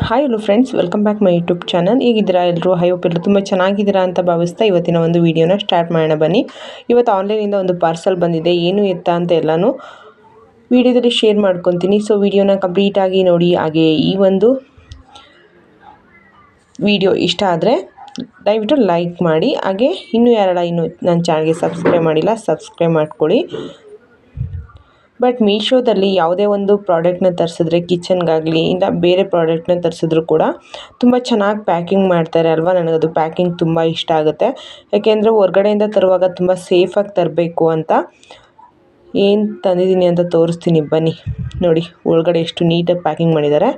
Hi hello friends, welcome back my YouTube channel. ಹೇಗಿದ್ದೀರಾ ಎಲ್ಲರೂ? I hope ಎಲ್ಲರೂ ತುಂಬ ಚೆನ್ನಾಗಿದ್ದೀರಾ ಅಂತ ಭಾವಿಸ್ತಾ ಇವತ್ತಿನ ಒಂದು ವಿಡಿಯೋನ ಸ್ಟಾರ್ಟ್ ಮಾಡೋಣ ಬನ್ನಿ. ಇವತ್ತು ಆನ್ಲೈನಿಂದ ಒಂದು ಪಾರ್ಸಲ್ ಬಂದಿದೆ. ಏನು ಎತ್ತ ಅಂತ ಎಲ್ಲನೂ ವಿಡಿಯೋದಲ್ಲಿ ಶೇರ್ ಮಾಡ್ಕೊತೀನಿ. ಸೊ ವಿಡಿಯೋನ ಕಂಪ್ಲೀಟಾಗಿ ನೋಡಿ. ಹಾಗೆ ಈ ಒಂದು ವಿಡಿಯೋ ಇಷ್ಟ ಆದರೆ ದಯವಿಟ್ಟು ಲೈಕ್ ಮಾಡಿ. ಹಾಗೆ ಇನ್ನೂ ನನ್ನ ಚಾನಲ್ಗೆ ಸಬ್ಸ್ಕ್ರೈಬ್ ಮಾಡಿಲ್ಲ, ಸಬ್ಸ್ಕ್ರೈಬ್ ಮಾಡ್ಕೊಳ್ಳಿ. ಬಟ್ ಮೀಶೋದಲ್ಲಿ ಯಾವುದೇ ಒಂದು ಪ್ರಾಡಕ್ಟ್ನ ತರಿಸಿದ್ರೆ, ಕಿಚನ್ಗಾಗಲಿ ಇಲ್ಲ ಬೇರೆ ಪ್ರಾಡಕ್ಟ್ನ ತರಿಸಿದ್ರು ಕೂಡ ತುಂಬ ಚೆನ್ನಾಗಿ ಪ್ಯಾಕಿಂಗ್ ಮಾಡ್ತಾರೆ ಅಲ್ವಾ. ನನಗದು ಪ್ಯಾಕಿಂಗ್ ತುಂಬ ಇಷ್ಟ ಆಗುತ್ತೆ. ಯಾಕೆಂದರೆ ಹೊರಗಡೆಯಿಂದ ತರುವಾಗ ತುಂಬ ಸೇಫಾಗಿ ತರಬೇಕು ಅಂತ. ಏನು ತಂದಿದ್ದೀನಿ ಅಂತ ತೋರಿಸ್ತೀನಿ ಬನ್ನಿ. ನೋಡಿ ಒಳಗಡೆ ಎಷ್ಟು ನೀಟಾಗಿ ಪ್ಯಾಕಿಂಗ್ ಮಾಡಿದ್ದಾರೆ.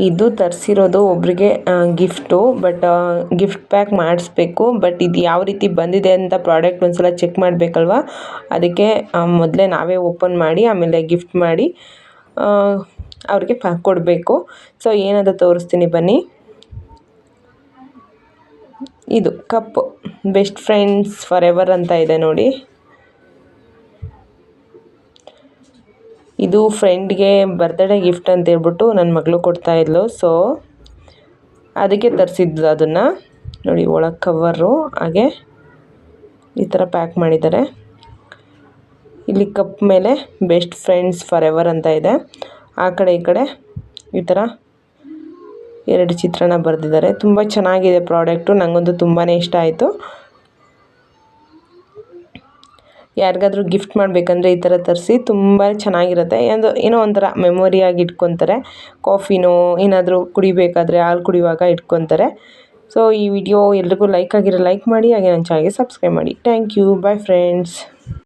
ಇದು ತರಿಸಿರೋದು ಒಬ್ರಿಗೆ ಗಿಫ್ಟು. ಬಟ್ ಗಿಫ್ಟ್ ಪ್ಯಾಕ್ ಮಾಡಿಸ್ಬೇಕು. ಬಟ್ ಇದು ಯಾವ ರೀತಿ ಬಂದಿದೆ ಅಂತ ಪ್ರಾಡಕ್ಟ್ ಒಂದ್ಸಲ ಚೆಕ್ ಮಾಡಬೇಕಲ್ವ. ಅದಕ್ಕೆ ಮೊದಲೇ ನಾವೇ ಓಪನ್ ಮಾಡಿ ಆಮೇಲೆ ಗಿಫ್ಟ್ ಮಾಡಿ ಅವ್ರಿಗೆ ಪ್ಯಾಕ್ ಕೊಡಬೇಕು. ಸೊ ಏನಂತ ತೋರಿಸ್ತೀನಿ ಬನ್ನಿ. ಇದು cup best friends for ever ಅಂತ ಇದೆ ನೋಡಿ. ಇದು ಫ್ರೆಂಡ್ಗೆ ಬರ್ತ್ಡೇ ಗಿಫ್ಟ್ ಅಂತ ಹೇಳ್ಬಿಟ್ಟು ನನ್ನ ಮಗಳು ಕೊಡ್ತಾ ಇದ್ಲು. ಸೊ ಅದಕ್ಕೆ ತರಿಸಿದ್ದು ಅದನ್ನು ನೋಡಿ. ಒಳಗೆ ಕವರು, ಹಾಗೆ ಈ ಥರ ಪ್ಯಾಕ್ ಮಾಡಿದ್ದಾರೆ. ಇಲ್ಲಿ ಕಪ್ ಮೇಲೆ ಬೆಸ್ಟ್ ಫ್ರೆಂಡ್ಸ್ ಫಾರ್ ಎವರ್ ಅಂತ ಇದೆ. ಆ ಕಡೆ ಈ ಕಡೆ ಈ ಥರ 2 ಚಿತ್ರನ ಬರೆದಿದ್ದಾರೆ. ತುಂಬ ಚೆನ್ನಾಗಿದೆ ಪ್ರಾಡಕ್ಟು. ನನಗಂತೂ ತುಂಬಾ ಇಷ್ಟ ಆಯಿತು. ಯಾರಿಗಾದ್ರೂ ಗಿಫ್ಟ್ ಮಾಡಬೇಕಂದ್ರೆ ಈ ಥರ ತರಿಸಿ, ತುಂಬ ಚೆನ್ನಾಗಿರುತ್ತೆ. ಏನೋ ಒಂಥರ ಮೆಮೊರಿಯಾಗಿ ಇಟ್ಕೊತಾರೆ. ಕಾಫಿನೋ ಏನಾದರೂ ಕುಡಿಬೇಕಾದ್ರೆ, ಹಾಲು ಕುಡಿಯುವಾಗ ಇಟ್ಕೊತಾರೆ. ಸೊ ಈ ವಿಡಿಯೋ ಎಲ್ರಿಗೂ ಲೈಕ್ ಆಗಿರೋ ಲೈಕ್ ಮಾಡಿ. ಹಾಗೆ ನನ್ನ ಚಾನಲ್ಗೆ ಸಬ್ಸ್ಕ್ರೈಬ್ ಮಾಡಿ. Thank you. Bye friends.